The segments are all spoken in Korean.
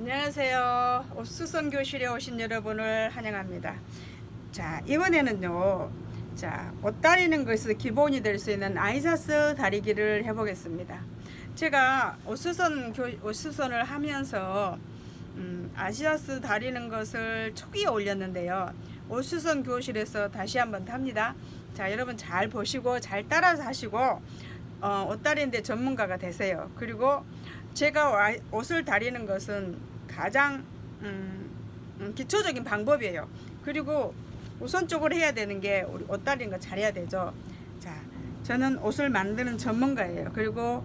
안녕하세요. 옥수선 교실에 오신 여러분을 환영합니다. 자, 이번에는요. 자, 옷 다리는 것이 기본이 될 수 있는 아이사스 다리기를 해보겠습니다. 제가 옥수선을 하면서 아이사스 다리는 것을 초기에 올렸는데요. 옥수선 교실에서 다시 한번 합니다. 자, 여러분 잘 보시고 잘 따라서 하시고 옷 다리는데 전문가가 되세요. 그리고 제가 옷을 다리는 것은 가장 기초적인 방법이에요. 그리고 우선적으로 해야 되는 게 우리 옷 다리는 거 잘해야 되죠. 자, 저는 옷을 만드는 전문가예요. 그리고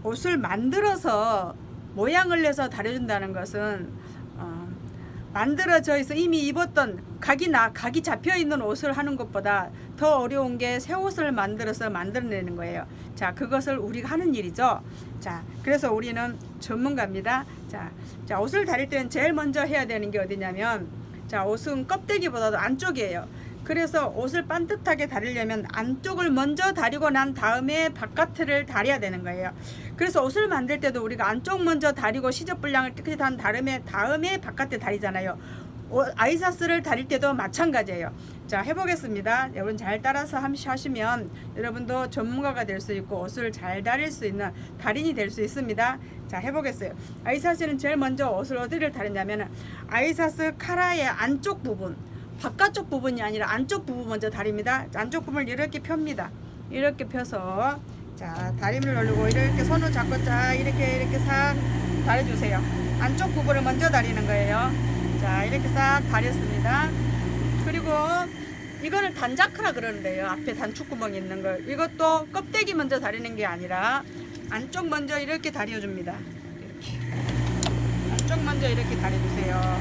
옷을 만들어서 모양을 내서 다려준다는 것은 만들어져 있어 이미 입었던 각이 잡혀 있는 옷을 하는 것보다 더 어려운 게 새 옷을 만들어서 만들어내는 거예요. 자, 그것을 우리가 하는 일이죠. 자, 그래서 우리는 전문가입니다. 자, 옷을 다릴 때는 제일 먼저 해야 되는 게 어디냐면, 자, 옷은 껍데기보다도 안쪽이에요. 그래서 옷을 반듯하게 다리려면 안쪽을 먼저 다리고 난 다음에 바깥을 다려야 되는 거예요. 그래서 옷을 만들 때도 우리가 안쪽 먼저 다리고 시접 분량을 깨끗이 단 다음에 바깥에 다리잖아요. 아이사스를 다릴 때도 마찬가지예요. 자, 해보겠습니다. 여러분 잘 따라서 하시면 여러분도 전문가가 될 수 있고 옷을 잘 다릴 수 있는 달인이 될 수 있습니다. 자, 해보겠어요. 아이사스는 제일 먼저 옷을 어디를 다리냐면 아이사스 카라의 안쪽 부분, 바깥쪽 부분이 아니라 안쪽 부분 먼저 다립니다. 안쪽 부분을 이렇게 펴니다. 이렇게 펴서, 자, 다림을 올리고 이렇게 손을 잡고 쫙 이렇게 싹 다려주세요. 안쪽 부분을 먼저 다리는 거예요. 자, 이렇게 싹 다렸습니다. 그리고 이거를 단자크라 그러는데요. 앞에 단축구멍이 있는 걸. 이것도 껍데기 먼저 다리는 게 아니라 안쪽 먼저 이렇게 다려줍니다. 이렇게 안쪽 먼저 이렇게 다려주세요.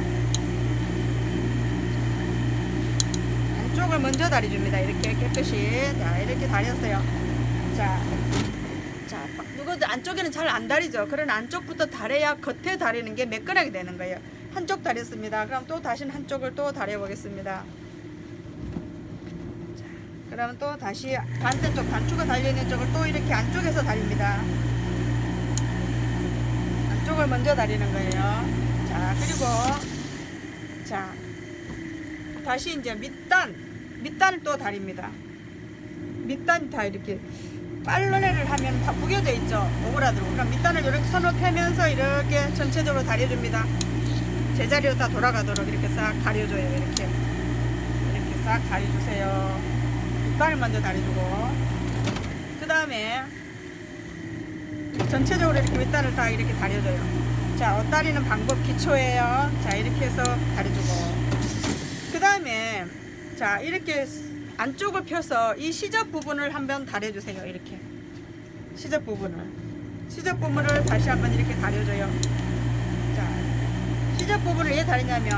안쪽을 먼저 다려줍니다. 이렇게 깨끗이. 자, 이렇게 다렸어요. 자, 이것도 안쪽에는 잘 안 다리죠. 그런 안쪽부터 다려야 겉에 다리는 게 매끈하게 되는 거예요. 한쪽 다렸습니다. 그럼 또 다시 한쪽을 또 다려보겠습니다. 자, 그러면 또 다시 반대쪽 단추가 달려있는 쪽을 또 이렇게 안쪽에서 다립니다. 안쪽을 먼저 다리는 거예요. 자, 그리고 자, 다시 이제 밑단을 또 다립니다. 밑단이 다 이렇게 빨로레를 하면 다 구겨져 있죠. 오그라들고. 그럼 밑단을 이렇게 손으로 펴면서 이렇게 전체적으로 다려줍니다. 제자리로 다 돌아가도록 이렇게 싹 다려줘요. 이렇게 싹 다려주세요. 밑단을 먼저 다려주고, 그 다음에 전체적으로 이렇게 밑단을 다 이렇게 다려줘요. 자, 옷 다리는 방법 기초예요. 자, 이렇게 해서 다려주고, 그 다음에 자, 이렇게 안쪽을 펴서 이 시접 부분을 한번 다려주세요. 이렇게 시접 부분을 다시 한번 이렇게 다려줘요. 자, 시접 부분을 왜 다리냐면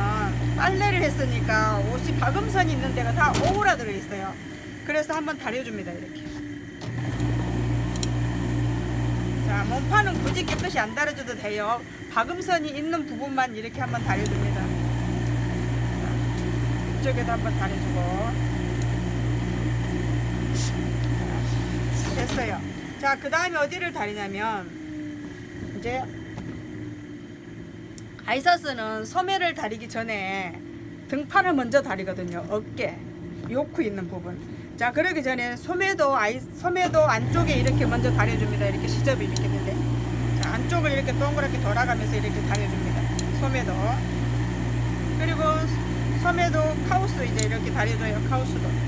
빨래를 했으니까 옷이 박음선이 있는 데가 다 오그라들어 있어요. 그래서 한번 다려줍니다. 이렇게. 자, 몸판은 굳이 깨끗이 안 다려줘도 돼요. 박음선이 있는 부분만 이렇게 한번 다려줍니다. 자, 이쪽에도 한번 다려주고. 됐어요. 자, 그 다음에 어디를 다리냐면, 이제 아이사스는 소매를 다리기 전에 등판을 먼저 다리거든요. 어깨, 요크 있는 부분. 자, 그러기 전에 소매도 안쪽에 이렇게 먼저 다려줍니다. 이렇게 시접이 이렇게 있는데, 자, 안쪽을 이렇게 동그랗게 돌아가면서 이렇게 다려줍니다. 소매도. 그리고 소매도 카우스 이제 이렇게 다려줘요. 카우스도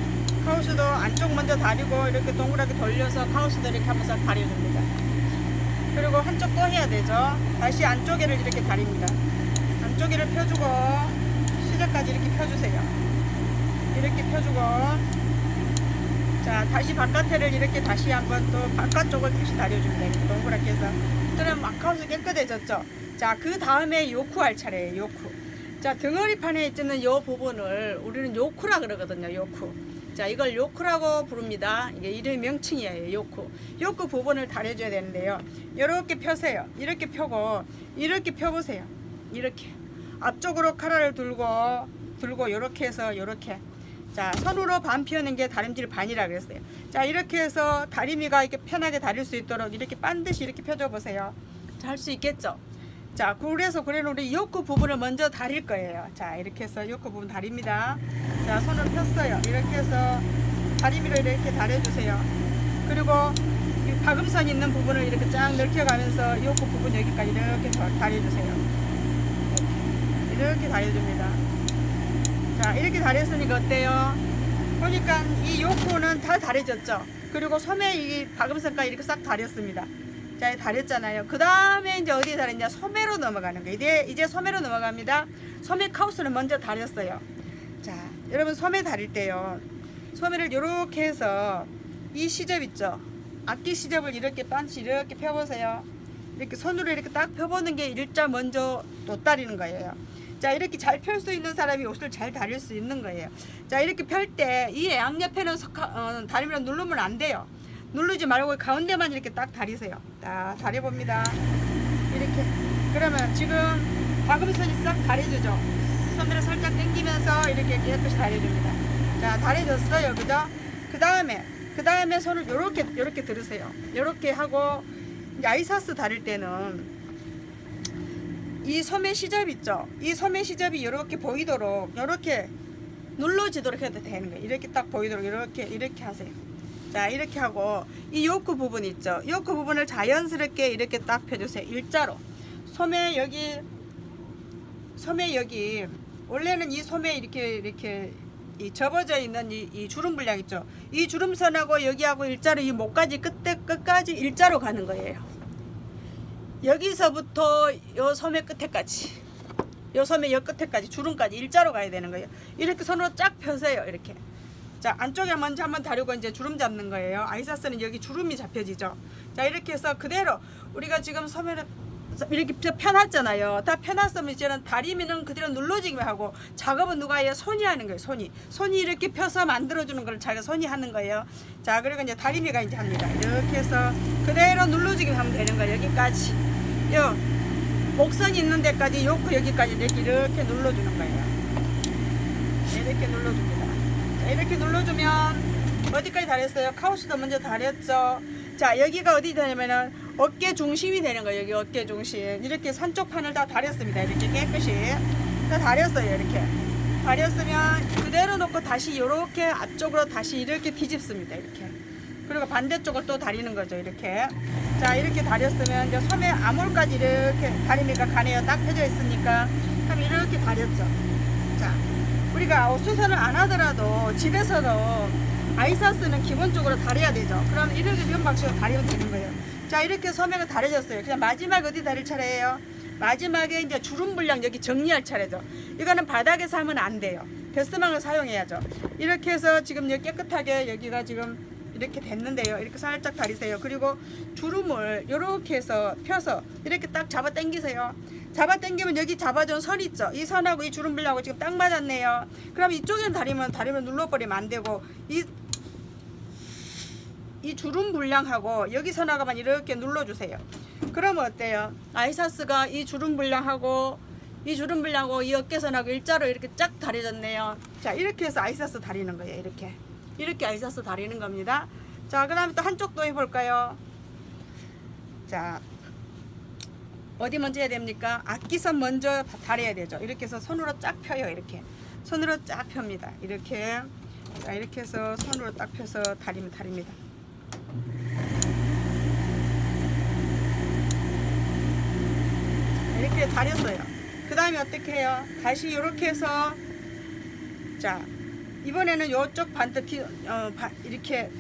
안쪽 먼저 다리고 이렇게 동그랗게 돌려서 카우스도 이렇게 하면서 다려줍니다. 그리고 한쪽 또 해야 되죠. 다시 안쪽에를 이렇게 다립니다. 안쪽에를 펴주고 시접까지 이렇게 펴주세요. 이렇게 펴주고, 자, 다시 바깥에를 이렇게 다시 한번 또 바깥쪽을 다시 다려줍니다. 이렇게 동그랗게 해서. 그럼 카우스 깨끗해졌죠. 자, 그 다음에 요크 할 차례예요. 요크. 자, 등허리판에 있는 요 부분을 우리는 요크라 그러거든요. 요크. 자, 이걸 요크라고 부릅니다. 이게 이름의 명칭이에요. 요크 부분을 다려줘야 되는데요. 이렇게 펴세요. 이렇게 펴고 이렇게 펴보세요. 이렇게 앞쪽으로 카라를 들고 이렇게 해서 이렇게. 자, 손으로 반 펴는 게 다림질 반이라 그랬어요. 자, 이렇게 해서 다리미가 이렇게 편하게 다릴 수 있도록 이렇게 반드시 이렇게 펴줘 보세요. 자, 할 수 있겠죠? 자, 그래서 우리 요크 부분을 먼저 다릴 거예요. 자, 이렇게 해서 요크 부분 다립니다. 자, 손을 폈어요. 이렇게 해서 다리미로 이렇게 다려주세요. 그리고 이 박음선 있는 부분을 이렇게 쫙 넓혀가면서 요크 부분 여기까지 이렇게 다려주세요. 이렇게 다려줍니다. 자, 이렇게 다렸으니까 어때요? 보니까 이 요크는 다 다려졌죠. 그리고 소매 이 박음선까지 이렇게 싹 다렸습니다. 자, 다렸잖아요. 그 다음에 이제 어디에 다렸냐? 소매로 넘어가는 거예요. 이제 소매로 넘어갑니다. 소매 카우스는 먼저 다렸어요. 자, 여러분 소매 다릴 때요. 소매를 이렇게 해서 이 시접 있죠? 앞뒤 시접을 이렇게 반드시 이렇게 펴보세요. 이렇게 손으로 이렇게 딱 펴보는 게 일자 먼저 돋다리는 거예요. 자, 이렇게 잘 펼 수 있는 사람이 옷을 잘 다릴 수 있는 거예요. 자, 이렇게 펼 때 이 양옆에는 다리미로 누르면 안 돼요. 누르지 말고 가운데만 이렇게 딱 다리세요. 딱 다려봅니다. 이렇게. 그러면 지금 박음선이 싹 다려주죠. 손으로 살짝 당기면서 이렇게 깨끗이 다려줍니다. 자, 다려졌어요. 그죠? 그 다음에 손을 요렇게 들으세요. 요렇게 하고, 이제 아이사스 다릴 때는 이 소매 시접 있죠? 이 소매 시접이 요렇게 보이도록, 요렇게 눌러지도록 해도 되는 거예요. 이렇게 딱 보이도록 이렇게 하세요. 자, 이렇게 하고 이 요크 부분 있죠? 요크 부분을 자연스럽게 이렇게 딱 펴주세요. 일자로. 소매 여기 원래는 이 소매 이렇게 이 접어져 있는 이 주름 분량 있죠? 이 주름선하고 여기하고 일자로 이 목까지 끝까지 일자로 가는 거예요. 여기서부터 요 소매 끝에까지, 요 소매 요 끝에까지 주름까지 일자로 가야 되는 거예요. 이렇게 손으로 쫙 펴세요. 이렇게. 자, 안쪽에 먼저 한번 다리고 이제 주름 잡는 거예요. 아이사스는 여기 주름이 잡혀지죠. 자, 이렇게 해서 그대로 우리가 지금 소매를 이렇게 펴놨잖아요. 다 펴놨으면 이제는 다리미는 그대로 눌러지기만 하고 작업은 누가 해요? 손이 하는 거예요. 손이 이렇게 펴서 만들어주는 걸 자기가 손이 하는 거예요. 자, 그리고 이제 다리미가 이제 합니다. 이렇게 해서 그대로 눌러주기만 하면 되는 거예요. 여기까지. 요 목선이 있는 데까지 요크 여기까지 이렇게 눌러주는 거예요. 이렇게 눌러줍니다. 자, 이렇게 눌러주면 어디까지 다렸어요? 카우스도 먼저 다렸죠. 자, 여기가 어디 되냐면은 어깨 중심이 되는 거예요. 여기 어깨 중심. 이렇게 산쪽 판을 다 다렸습니다. 이렇게 깨끗이 다 다렸어요. 이렇게 다렸으면 그대로 놓고 다시 이렇게 앞쪽으로 다시 이렇게 뒤집습니다. 이렇게. 그리고 반대쪽을 또 다리는 거죠. 이렇게. 자, 이렇게 다렸으면 이제 소매 아몰까지 이렇게 다리미가 가네요. 딱 펴져 있으니까. 그럼 이렇게 다렸죠. 자, 우리가 수선을 안 하더라도 집에서도 아이사스는 기본적으로 다려야 되죠. 그럼 이런 방식으로 다리면 되는 거예요. 자, 이렇게 소매가 다려졌어요. 그냥 마지막 어디 다릴 차례예요? 마지막에 이제 주름 분량 여기 정리할 차례죠. 이거는 바닥에서 하면 안 돼요. 베스망을 사용해야죠. 이렇게 해서 지금 여기 깨끗하게 여기가 지금 이렇게 됐는데요. 이렇게 살짝 다리세요. 그리고 주름을 이렇게 해서 펴서 이렇게 딱 잡아 당기세요. 잡아 당기면 여기 잡아준 선 있죠. 이 선하고 이 주름 분량하고 지금 딱 맞았네요. 그럼 이쪽에는 다리면 눌러버리면 안 되고 이 주름 분량하고 여기 선하고만 이렇게 눌러주세요. 그러면 어때요? 아이사스가 이 주름 분량하고 이 어깨선하고 일자로 이렇게 쫙 다려졌네요. 자, 이렇게 해서 아이사스 다리는 거예요. 이렇게 아이사스 다리는 겁니다. 자, 그 다음에 또 한쪽도 해볼까요? 자, 어디 먼저 해야 됩니까? 앞기선 먼저 다려야 되죠. 이렇게 해서 손으로 쫙 펴요. 이렇게 손으로 쫙 펴니다. 이렇게. 자, 이렇게 해서 손으로 딱 펴서 다립니다. 이렇게 다렸어요. 그 다음에 어떻게 해요? 다시 이렇게 해서, 자, 이번에는 이쪽 반대 이렇게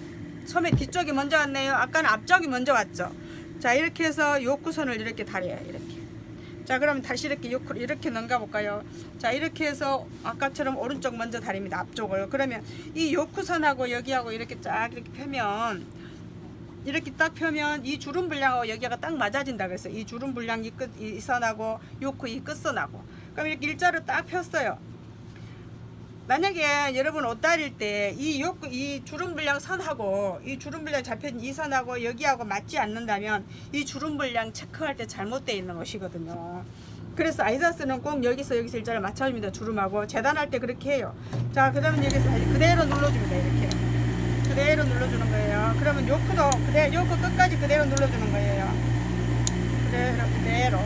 소매 뒤쪽이 먼저 왔네요. 아까는 앞쪽이 먼저 왔죠. 자, 이렇게 해서 요크선을 이렇게 다려요. 이렇게. 자, 그럼 다시 이렇게 넘가 볼까요? 자, 이렇게 해서 아까처럼 오른쪽 먼저 다립니다. 앞쪽을. 그러면 이 요크선하고 여기하고 이렇게 쫙 이렇게 펴면, 이렇게 딱 펴면 이 주름 분량하고 여기가 딱 맞아진다 그랬어요. 이 주름 분량 이 선하고 요크 이 끝선하고. 그럼 이렇게 일자로 딱 폈어요. 만약에 여러분 옷 다릴 때 이 주름 분량 선하고 이 주름 분량 잡혀진 이 선하고 여기하고 맞지 않는다면 이 주름 분량 체크할 때 잘못되어 있는 것이거든요. 그래서 아이사스는 꼭 여기서 일자를 맞춰줍니다. 주름하고 재단할 때 그렇게 해요. 자, 그러면 여기서 그대로 눌러줍니다. 이렇게 그대로 눌러주는 거예요. 그러면 요크 끝까지 그대로 눌러주는 거예요. 그대로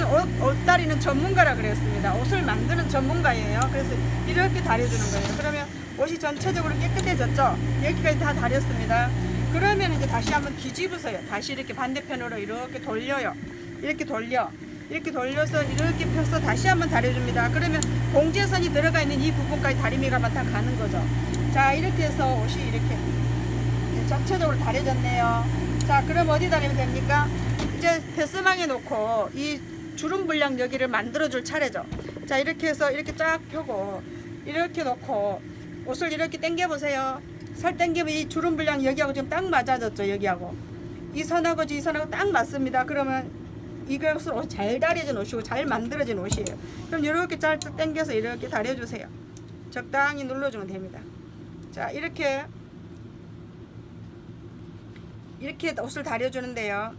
옷 다리는 전문가라 그랬습니다. 옷을 만드는 전문가예요. 그래서 이렇게 다려주는 거예요. 그러면 옷이 전체적으로 깨끗해졌죠. 여기까지 다 다렸습니다. 그러면 이제 다시 한번 뒤집으세요. 다시 이렇게 반대편으로 이렇게 돌려요. 이렇게 돌려서 이렇게 펴서 다시 한번 다려줍니다. 그러면 봉제선이 들어가 있는 이 부분까지 다리미가 다 가는 거죠. 자, 이렇게 해서 옷이 이렇게 전체적으로 다려졌네요. 자, 그럼 어디 다리면 됩니까? 이제 패스망에 놓고 이 주름 분량 여기를 만들어 줄 차례죠. 자, 이렇게 해서 이렇게 쫙 펴고 이렇게 놓고 옷을 이렇게 당겨 보세요. 살 당기면 이 주름 분량 여기하고 지금 딱 맞아졌죠. 여기하고 이 선하고 이 선하고 딱 맞습니다. 그러면 이것은 옷이 잘 다려진 옷이고 잘 만들어진 옷이에요. 그럼 이렇게 짤쭉 당겨서 이렇게 다려주세요. 적당히 눌러주면 됩니다. 자, 이렇게 옷을 다려주는데요.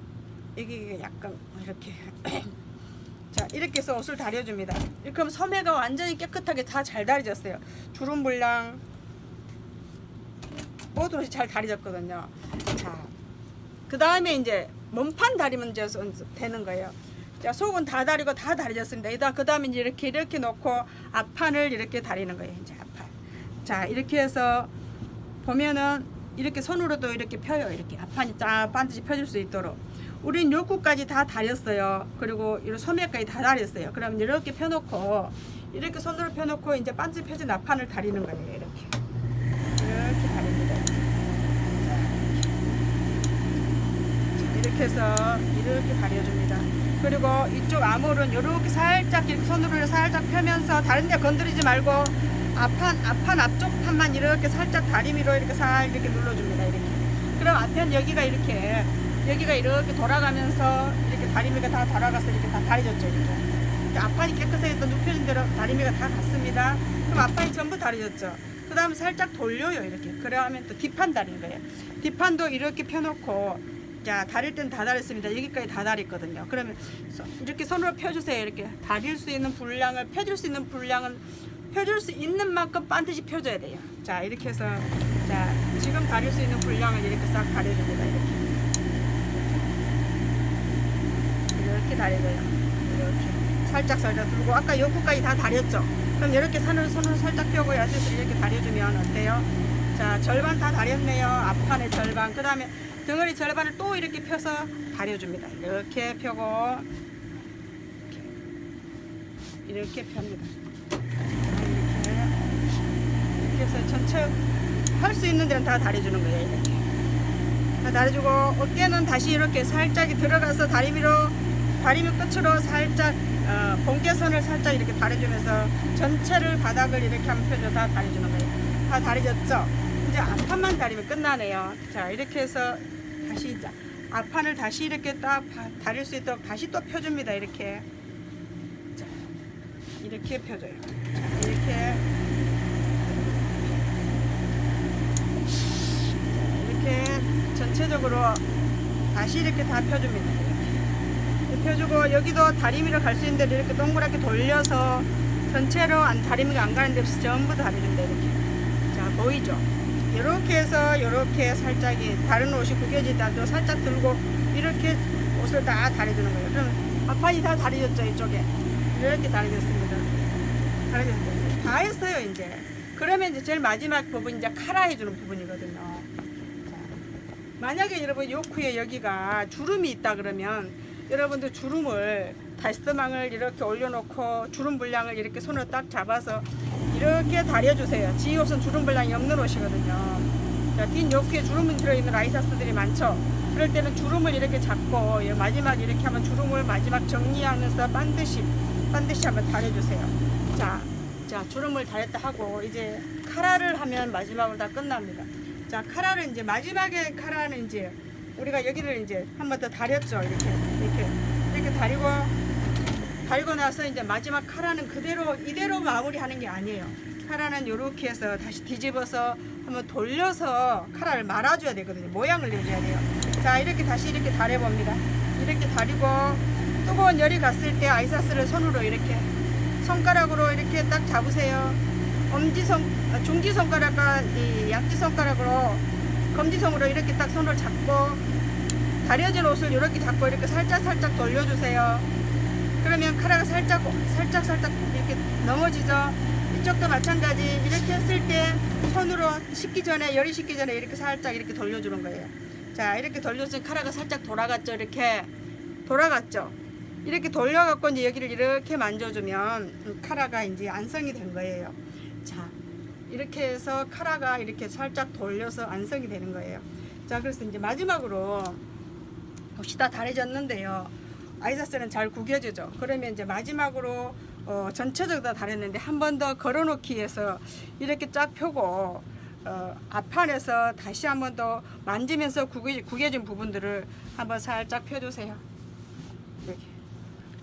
여기 약간 이렇게 자, 이렇게 해서 옷을 다려줍니다. 이렇게 하면 소매가 완전히 깨끗하게 다 잘 다려졌어요. 주름 분량 모든 옷이 잘 다려졌거든요. 자, 그 다음에 이제 몸판 다리면 이제 되는 거예요. 자, 속은 다 다리고 다 다려졌습니다. 그 다음에 이제 이렇게 놓고 앞판을 이렇게 다리는 거예요. 이제 앞판. 자, 이렇게 해서 보면은 이렇게 손으로도 이렇게 펴요. 이렇게 앞판이 쫙 반드시 펴질 수 있도록. 우린 요구까지 다 다렸어요. 그리고 이 소매까지 다 다렸어요. 그러면 이렇게 펴놓고 이렇게 손으로 펴놓고 이제 반드시 펴진 앞판을 다리는 거예요. 이렇게 다립니다. 이렇게 해서 이렇게 다려줍니다. 그리고 이쪽 암홀은 이렇게 살짝 이렇게 손으로 살짝 펴면서 다른 데 건드리지 말고 앞판 앞쪽 판만 이렇게 살짝 다리미로 이렇게 살 이렇게 눌러줍니다. 이렇게. 그럼 앞편 여기가 이렇게 돌아가면서 이렇게 다리미가 다 돌아가서 이렇게 다 다려졌죠. 이렇게 앞판이 깨끗해졌던 눕혀진 대로 다리미가 다 갔습니다. 그럼 앞판이 전부 다려졌죠. 그 다음에 살짝 돌려요. 이렇게. 그러면 또 뒷판 다리는 거예요. 뒷판도 이렇게 펴놓고 자, 다릴 땐 다 다렸습니다. 여기까지 다 다렸거든요. 그러면 이렇게 손으로 펴주세요. 이렇게 다릴 수 있는 분량을 펴줄 수 있는 분량은 펴줄 수 있는 만큼 반드시 펴줘야 돼요. 자, 이렇게 해서 자, 지금 다릴 수 있는 분량을 이렇게 싹 다려줍니다. 이렇게 다려줘요. 이렇게 살짝 들고 아까 여기까지 다 다렸죠. 그럼 이렇게 손으로 살짝 펴고 야채를 이렇게 다려주면 어때요? 자, 절반 다 다렸네요. 앞판의 절반. 그 다음에 덩어리 절반을 또 이렇게 펴서 다려줍니다. 이렇게 펴고 이렇게 펴니다. 이렇게 해서 전체 할 수 있는 데는 다 다려주는 거예요. 이렇게 다 다려주고 어깨는 다시 이렇게 살짝 들어가서 다리미 끝으로 살짝 봉제선을 살짝 이렇게 다려주면서 전체를 바닥을 이렇게 한번 펴줘 다 다려주는 거예요. 다 다려졌죠? 이제 앞판만 다리면 끝나네요. 자, 이렇게 해서 다시 이제 앞판을 다시 이렇게 딱 다릴 수 있도록 다시 또 펴줍니다. 이렇게. 자, 이렇게 펴줘요. 자, 이렇게 전체적으로 다시 이렇게 다 펴줍니다. 이렇게 펴주고 여기도 다리미로 갈 수 있는 데를 이렇게 동그랗게 돌려서 전체로 다리미가 안 가는 데 없이 전부 다려줍니다. 이렇게. 자, 보이죠? 이렇게 해서 이렇게 살짝 다른 옷이 구겨지다도 살짝 들고 이렇게 옷을 다 다려주는 거예요. 그럼 앞판이 다 다려졌죠. 이쪽에 이렇게 다려졌습니다. 다 했어요. 이제 그러면 이제 제일 마지막 부분 이제 카라 해주는 부분이거든요. 자, 만약에 여러분 요크에 여기가 주름이 있다 그러면 여러분들 주름을 달스망을 이렇게 올려놓고 주름 분량을 이렇게 손으로 딱 잡아서 이렇게 다려주세요. 지 옷은 주름 분량이 없는 옷이거든요. 자, 뒷 요크에 주름이 들어있는 라이사스들이 많죠. 그럴 때는 주름을 이렇게 잡고 마지막 이렇게 하면 주름을 마지막 정리하면서 반드시 한번 다려주세요. 자, 주름을 다렸다 하고 이제 카라를 하면 마지막으로 다 끝납니다. 자, 카라를 이제 마지막에 카라는 이제 우리가 여기를 이제 한 번 더 다렸죠. 이렇게 다리고 나서 이제 마지막 카라는 이대로 마무리하는 게 아니에요. 카라는 이렇게 해서 다시 뒤집어서 한번 돌려서 카라를 말아줘야 되거든요. 모양을 내줘야 돼요. 자, 이렇게 다시 이렇게 다려봅니다. 이렇게 다리고 뜨거운 열이 갔을 때 아이사스를 손으로 이렇게 손가락으로 이렇게 딱 잡으세요. 중지손가락과 이 약지손가락으로 검지손으로 이렇게 딱 손을 잡고 다려진 옷을 이렇게 잡고 이렇게 살짝 돌려주세요. 그러면 카라가 살짝 이렇게 넘어지죠. 이쪽도 마찬가지. 이렇게 했을 때 손으로 열이 식기 전에 이렇게 살짝 이렇게 돌려주는 거예요. 자, 이렇게 돌려주면 카라가 살짝 돌아갔죠. 이렇게 돌아갔죠. 이렇게 돌려갖고 이제 여기를 이렇게 만져주면 카라가 이제 안성이 된 거예요. 자, 이렇게 해서 카라가 이렇게 살짝 돌려서 안성이 되는 거예요. 자, 그래서 이제 마지막으로 옷이 다 다려졌는데요. 아이사스는 잘 구겨지죠. 그러면 이제 마지막으로 전체적으로 다 다렸는데 한 번 더 걸어놓기 위해서 이렇게 쫙 펴고 앞판에서 다시 한 번 더 만지면서 구겨진 부분들을 한번 살짝 펴주세요. 이렇게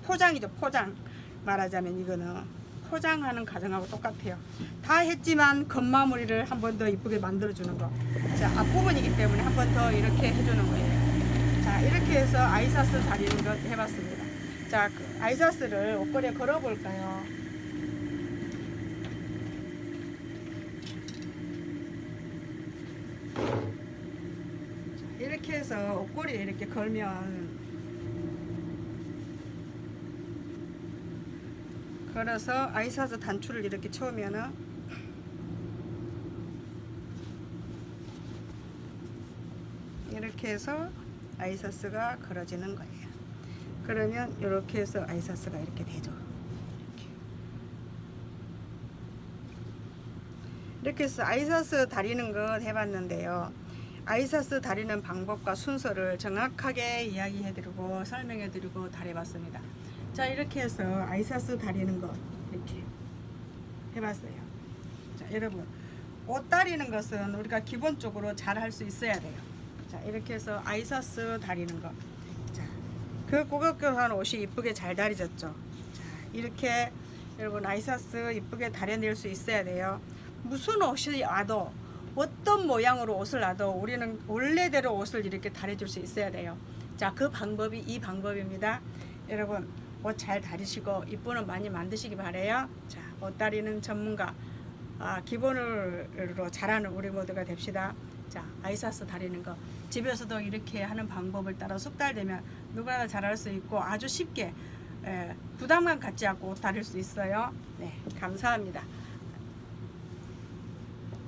포장이죠. 포장. 말하자면 이거는 포장하는 과정하고 똑같아요. 다 했지만 겉마무리를 한 번 더 이쁘게 만들어주는 거. 자, 앞부분이기 때문에 한 번 더 이렇게 해주는 거예요. 자, 이렇게 해서 아이사스 다리는 것 해봤습니다. 자, 그 아이사스를 옷걸이에 걸어 볼까요? 이렇게 해서 옷걸이에 이렇게 걸어서 아이사스 단추를 이렇게 쳐오면은 이렇게 해서 아이사스가 걸어지는 거예요. 그러면 이렇게 해서 아이사스가 이렇게 되죠. 이렇게 해서 아이사스 다리는 것 해봤는데요. 아이사스 다리는 방법과 순서를 정확하게 이야기해드리고 설명해드리고 다려봤습니다. 자, 이렇게 해서 아이사스 다리는 것 이렇게 해봤어요. 자, 여러분, 옷 다리는 것은 우리가 기본적으로 잘 할 수 있어야 돼요. 자, 이렇게 해서 아이사스 다리는 거. 자, 그 고급스러운 옷이 이쁘게 잘 다려졌죠. 자, 이렇게 여러분 아이사스 이쁘게 다려낼 수 있어야 돼요. 무슨 옷이 와도 어떤 모양으로 옷을 놔도 우리는 원래대로 옷을 이렇게 다려줄 수 있어야 돼요. 자, 그 방법이 이 방법입니다. 여러분 옷 잘 다리시고 이쁜 옷 많이 만드시기 바래요. 자, 옷 다리는 전문가 기본으로 잘하는 우리 모두가 됩시다. 자, 아이사스 다리는 거 집에서도 이렇게 하는 방법을 따라 숙달되면 누구나 잘할 수 있고 아주 쉽게 부담감 갖지 않고 옷 다릴 수 있어요. 네, 감사합니다.